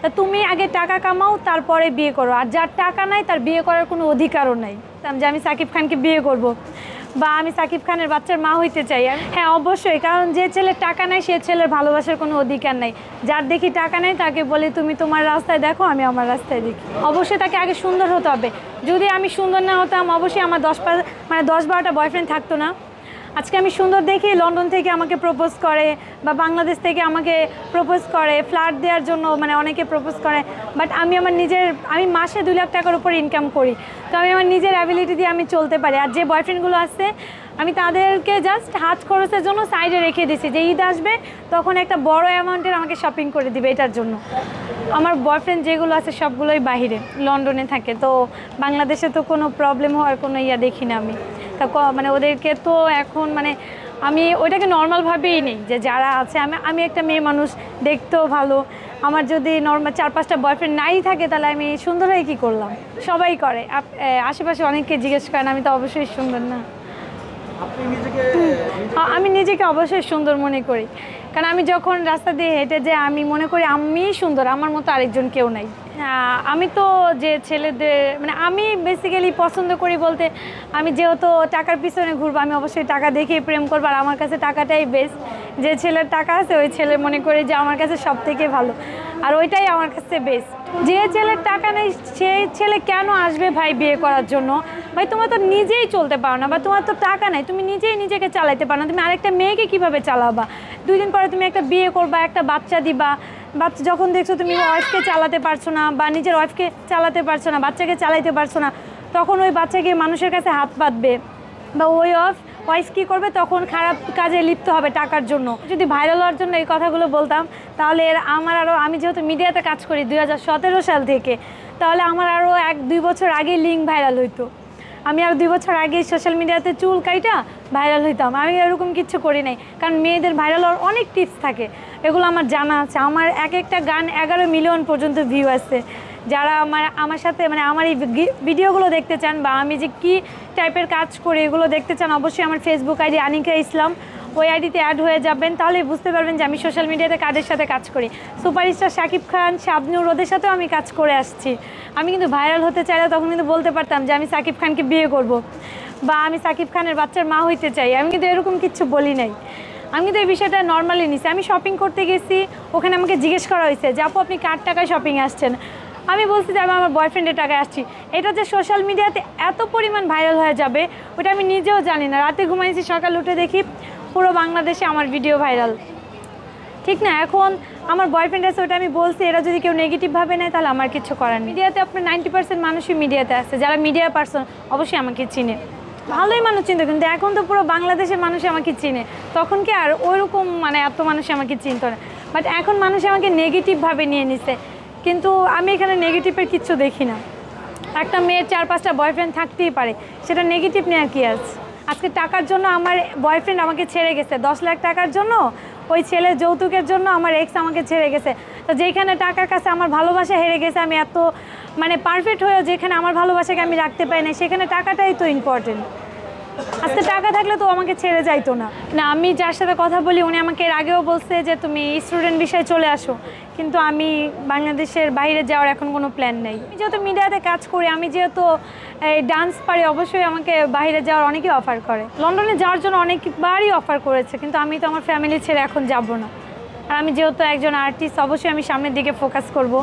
তা তুমি আগে টাকা কামাও তারপরে বিয়ে করো, আর যার টাকা নাই তার বিয়ে করার কোনো অধিকারও নাই যে আমি সাকিব খানকে বিয়ে করব বা আমি সাকিব খানের বাচ্চার মা হইতে চাই। হ্যাঁ অবশ্যই, কারণ যে ছেলের টাকা নাই সে ছেলের ভালোবাসার কোনো অধিকার নাই। যার দেখি টাকা নেই তাকে বলি তুমি তোমার রাস্তায় দেখো, আমি আমার রাস্তায় দেখি। অবশ্যই তাকে আগে সুন্দর হতে হবে। যদি আমি সুন্দর না হতাম অবশ্যই আমার 10-12টা বয়ফ্রেন্ড থাকতো না। আজকে আমি সুন্দর দেখি লন্ডন থেকে আমাকে প্রপোজ করে বা বাংলাদেশ থেকে আমাকে প্রপোজ করে, ফ্ল্যাট দেওয়ার জন্য মানে অনেকে প্রপোজ করে। বাট আমি মাসে 2 লাখ টাকার উপর ইনকাম করি, তো আমি আমার নিজের অ্যাবিলিটি দিয়ে আমি চলতে পারি। আর যে বয়ফ্রেন্ডগুলো আছে আমি তাদেরকে জাস্ট হাত খরচের জন্য সাইডে রেখে দিয়েছি, যে ঈদ আসবে তখন একটা বড় অ্যামাউন্টের আমাকে শপিং করে দিবে এটার জন্য। আমার বয়ফ্রেন্ড যেগুলো আছে সবগুলোই বাহিরে লন্ডনে থাকে, তো বাংলাদেশে তো কোনো প্রবলেম হওয়ার কোনো দেখি না আমি। তা মানে ওদেরকে তো এখন মানে আমি ওইটাকে নর্মালভাবেই নেই, যে যারা আছে আমি একটা মেয়ে মানুষ, দেখতেও ভালো। আমার যদি নর্মাল 4-5টা বয়ফ্রেন্ড নাই থাকে তাহলে আমি সুন্দর হয়ে কী করলাম? সবাই করে, আশেপাশে অনেককে জিজ্ঞেস করেন, আমি তো অবশ্যই সুন্দর না। আমি নিজেকে অবশ্যই সুন্দর মনে করি, কারণ আমি যখন রাস্তা দিয়ে হেঁটে যাই আমি মনে করি আমিই সুন্দর, আমার মতো আরেকজন কেউ নাই। আমি তো যে ছেলেদের মানে আমি বেসিক্যালি পছন্দ করি বলতে, আমি যেহেতু টাকার পিছনে ঘুরবো আমি অবশ্যই টাকা দেখেই প্রেম করবো। আর আমার কাছে টাকাটাই বেস্ট। যে ছেলের টাকা আছে ওই ছেলে মনে করে যে আমার কাছে সব থেকে ভালো, আর ওইটাই আমার কাছে বেস্ট। যে ছেলের টাকা নেই সেই ছেলে কেন আসবে ভাই বিয়ে করার জন্য? ভাই তোমার তো নিজেই চলতে পারো না, বা তোমার তো টাকা নেই, তুমি নিজেই নিজেকে চালাইতে পারো না, তুমি আরেকটা মেয়েকে কীভাবে চালাবা? 2 দিন পরে তুমি একটা বিয়ে করবা, একটা বাচ্চা দিবা। বাচ্চা যখন দেখছো তুমি ওয়াইফকে চালাতে পারছো না বা নিজের ওয়াইফকে চালাতে পারছো না, বাচ্চাকে চালাইতে পারছো না, তখন ওই বাচ্চাকে মানুষের কাছে হাত পাতবে বা ওই ওয়াইফ কী করবে? তখন খারাপ কাজে লিপ্ত হবে টাকার জন্য। যদি ভাইরাল হওয়ার জন্য এই কথাগুলো বলতাম তাহলে আমি যেহেতু মিডিয়াতে কাজ করি 2017 সাল থেকে, তাহলে আমার আরও 1-2 বছর আগেই লিঙ্ক ভাইরাল হইতো। আমি আর 2 বছর আগেই সোশ্যাল মিডিয়াতে চুল কাইটা ভাইরাল হইতাম। আমি এরকম কিছু করি নাই, কারণ মেয়েদের ভাইরাল হওয়ার অনেক টিপস থাকে, এগুলো আমার জানা আছে। আমার একটা গান 11 মিলিয়ন পর্যন্ত ভিউ আছে। যারা আমার সাথে মানে আমার এই ভিডিওগুলো দেখতে চান বা আমি যে কী টাইপের কাজ করি এগুলো দেখতে চান, অবশ্যই আমার ফেসবুক আইডি আনিকা ইসলাম, ওই আইডিতে অ্যাড হয়ে যাবেন, তাহলে বুঝতে পারবেন যে আমি সোশ্যাল মিডিয়াতে কাদের সাথে কাজ করি। সুপারস্টার শাকিব খান, শাবনূর, ওদের সাথেও আমি কাজ করে আসছি। আমি কিন্তু ভাইরাল হতে চাইলে তখন কিন্তু বলতে পারতাম যে আমি শাকিব খানকে বিয়ে করব বা আমি শাকিব খানের বাচ্চার মা হইতে চাই। আমি কিন্তু এরকম কিছু বলি নাই, আমি কিন্তু এই বিষয়টা নর্মালি নিছি। আমি শপিং করতে গেছি, ওখানে আমাকে জিজ্ঞেস করা হয়েছে যে আপু আপনি কার টাকায় শপিংয়ে আসছেন? আমি বলছি যে আমি আমার বয়ফ্রেন্ডের টাকায় আসছি। এটা যে সোশ্যাল মিডিয়াতে এত পরিমাণ ভাইরাল হয়ে যাবে ওটা আমি নিজেও জানি না। রাতে ঘুমাইছি, সকাল উঠে দেখি পুরো বাংলাদেশে আমার ভিডিও ভাইরাল, ঠিক না? এখন আমার বয়ফ্রেন্ড আছে, ওটা আমি বলছি, এরা যদি কেউ নেগেটিভভাবে নেয় তাহলে আমার কিছু করার নেই। মিডিয়াতে আপনার 90% মানুষই মিডিয়াতে আছে, যারা মিডিয়া পার্সন অবশ্যই আমাকে চিনে, ভালোই মানুষ চিনতো, কিন্তু এখন তো পুরো বাংলাদেশের মানুষ আমাকে চিনে। তখন কি আর ওইরকম মানে এত মানুষ আমাকে চিনতো না, বাট এখন মানুষ আমাকে নেগেটিভভাবে নিয়ে নিছে, কিন্তু আমি এখানে নেগেটিভের কিচ্ছু দেখি না। একটা মেয়ের 4-5টা বয়ফ্রেন্ড থাকতেই পারে, সেটা নেগেটিভ নেওয়ার কী আছে? আজকে টাকার জন্য আমার বয়ফ্রেন্ড আমাকে ছেড়ে গেছে, 10 লাখ টাকার জন্য, ওই ছেলের যৌতুকের জন্য আমার এক্স আমাকে ছেড়ে গেছে। তো যেখানে টাকার কাছে আমার ভালোবাসা হেরে গেছে, আমি এত মানে পারফেক্ট হয়েও যেখানে আমার ভালোবাসাকে আমি রাখতে পারি না, সেখানে টাকাটাই তো ইম্পর্টেন্ট। আজকে টাকা থাকলে তো আমাকে ছেড়ে যাইতো না। আমি যার সাথে কথা বলি উনি আমাকে এর আগেও বলছে যে তুমি স্টুডেন্ট বিষয়ে চলে আসো, কিন্তু আমি বাংলাদেশের বাইরে যাওয়ার এখন কোনো প্ল্যান নেই। আমি যেহেতু মিডিয়াতে কাজ করি, আমি যেহেতু ডান্স পারি, অবশ্যই আমাকে বাইরে যাওয়ার অনেকেই অফার করে। লন্ডনে যাওয়ার জন্য অনেকবারই অফার করেছে, কিন্তু আমি তো আমার ফ্যামিলি ছেড়ে এখন যাব না। আর আমি যেহেতু একজন আর্টিস্ট, অবশ্যই আমি সামনের দিকে ফোকাস করব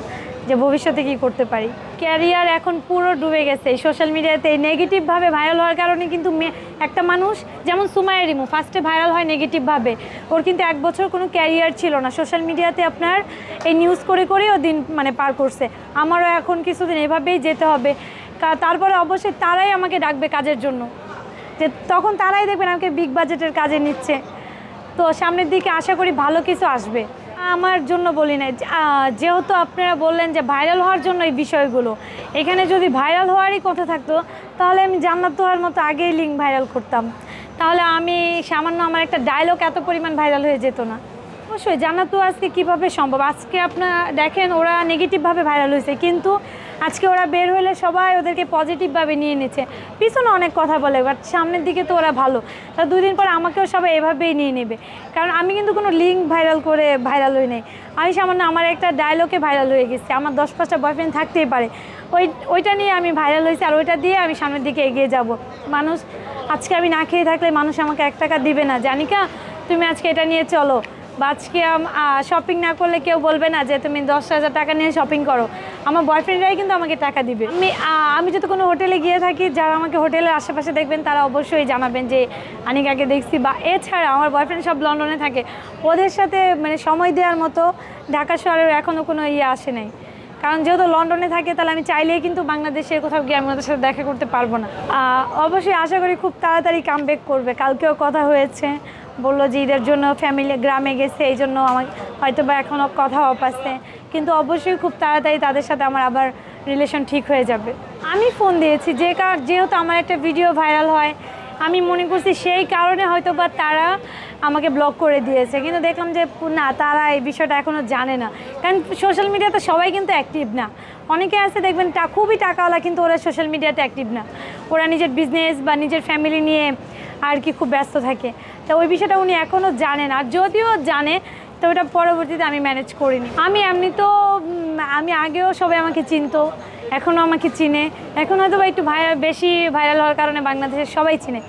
যে ভবিষ্যতে কী করতে পারি। ক্যারিয়ার এখন পুরো ডুবে গেছে এই সোশ্যাল মিডিয়াতে। নেগেটিভভাবে ভাইরাল হওয়ার কারণে কিন্তু একটা মানুষ যেমন সুমাইয়া রিমু ফার্স্টে ভাইরাল হয় নেগেটিভভাবে, ওর কিন্তু 1 বছর কোনো ক্যারিয়ার ছিল না, সোশ্যাল মিডিয়াতে আপনার এই নিউজ করে করেও দিন মানে পার করছে। আমারও এখন কিছুদিন এভাবেই যেতে হবে, তারপরে অবশ্যই তারাই আমাকে ডাকবে কাজের জন্য, যে তখন তারাই দেখবেন আমাকে বিগ বাজেটের কাজে নিচ্ছে। তো সামনের দিকে আশা করি ভালো কিছু আসবে। আমার জন্য বলি না, যেহেতু আপনারা বললেন যে ভাইরাল হওয়ার জন্য এই বিষয়গুলো, এখানে যদি ভাইরাল হওয়ারই কথা থাকতো তাহলে আমি জান্নাত তোহার মতো আগেই লিঙ্ক ভাইরাল করতাম, তাহলে আমি সামান্য আমার একটা ডায়লগ এত পরিমাণ ভাইরাল হয়ে যেত না। অবশ্যই জান্নাত তোহা আজকে কীভাবে সম্ভব? আজকে আপনারা দেখেন ওরা নেগেটিভভাবে ভাইরাল হয়েছে, কিন্তু আজকে ওরা বের হলে সবাই ওদেরকে পজিটিভভাবে নিয়ে নিচ্ছে, পিছনে অনেক কথা বলে, বাট সামনের দিকে তো ওরা ভালো। তা 2 দিন পর আমাকেও সবাই এভাবেই নিয়ে নেবে, কারণ আমি কিন্তু কোনো লিঙ্ক ভাইরাল করে ভাইরাল হই নাই। আমি সামান্য আমার একটা ডায়লগে ভাইরাল হয়ে গেছি। আমার 10-5টা বয়ফ্রেন্ড থাকতেই পারে, ওইটা নিয়ে আমি ভাইরাল হয়েছি, আর ওইটা দিয়ে আমি সামনের দিকে এগিয়ে যাব। মানুষ আজকে আমি না খেয়ে থাকলে মানুষ আমাকে 1 টাকা দিবে না, জানিকা তুমি আজকে এটা নিয়ে চলো, বা আজকে শপিং না করলে কেউ বলবে না যে তুমি 10,000 টাকা নিয়ে শপিং করো। আমার বয়ফ্রেন্ডরাই কিন্তু আমাকে টাকা দিবে। আমি যদি কোনো হোটেলে গিয়ে থাকি, যারা আমাকে হোটেলের আশেপাশে দেখবেন তারা অবশ্যই জানাবেন যে আনিকাকে দেখছি। বা এছাড়া আমার বয়ফ্রেন্ড সব লন্ডনে থাকে, ওদের সাথে মানে সময় দেওয়ার মতো ঢাকা শহরের এখনও কোনো আসে নাই, কারণ যেহেতু লন্ডনে থাকে তাহলে আমি চাইলেই কিন্তু বাংলাদেশে কোথাও গিয়ে আমি ওদের সাথে দেখা করতে পারবো না। অবশ্যই আশা করি খুব তাড়াতাড়ি কামব্যাক করবে। কালকেও কথা হয়েছে, বললো যে ঈদের জন্য ফ্যামিলি গ্রামে গেছে, এই জন্য আমার হয়তো বা এখনও কথা আছে, কিন্তু অবশ্যই খুব তাড়াতাড়ি তাদের সাথে আমার আবার রিলেশন ঠিক হয়ে যাবে। আমি ফোন দিয়েছি যেহেতু আমার একটা ভিডিও ভাইরাল হয়, আমি মনে করছি সেই কারণে হয়তো বা তারা আমাকে ব্লক করে দিয়েছে, কিন্তু দেখলাম যে না, তারা এই বিষয়টা এখনও জানে না, কারণ সোশ্যাল মিডিয়াতে সবাই কিন্তু অ্যাক্টিভ না। অনেকে আছে দেখবেন খুবই টাকাওয়ালা, কিন্তু ওরা সোশ্যাল মিডিয়াতে অ্যাক্টিভ না, ওরা নিজের বিজনেস বা নিজের ফ্যামিলি নিয়ে আর কি খুব ব্যস্ত থাকে। তো ওই বিষয়টা উনি এখনও জানেন, আর যদিও জানে তো ওটা পরবর্তীতে আমি ম্যানেজ করিনি। আমি এমনি তো আমি আগেও সবাই আমাকে চিনতো, এখনও আমাকে চিনে, এখন হয়তো বা একটু বেশি ভাইরাল হওয়ার কারণে বাংলাদেশের সবাই চিনে,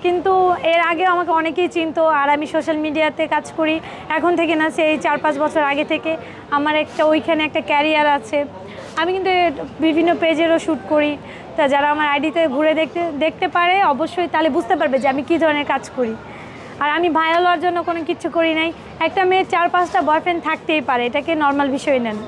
কিন্তু এর আগেও আমাকে অনেকেই চিনতো। আর আমি সোশ্যাল মিডিয়াতে কাজ করি এখন থেকে না, সেই 4-5 বছর আগে থেকে আমার ওইখানে একটা ক্যারিয়ার আছে। আমি কিন্তু বিভিন্ন পেজেরও শ্যুট করি, তা যারা আমার আইডিতে ঘুরে দেখতে পারে অবশ্যই তাহলে বুঝতে পারবে যে আমি কী ধরনের কাজ করি। আর আমি ভাইরাল হওয়ার জন্য কোনো কিছু করি নাই। একটা মেয়ের 4-5টা বয়ফ্রেন্ড থাকতেই পারে, এটাকে নর্মাল বিষয় নেন।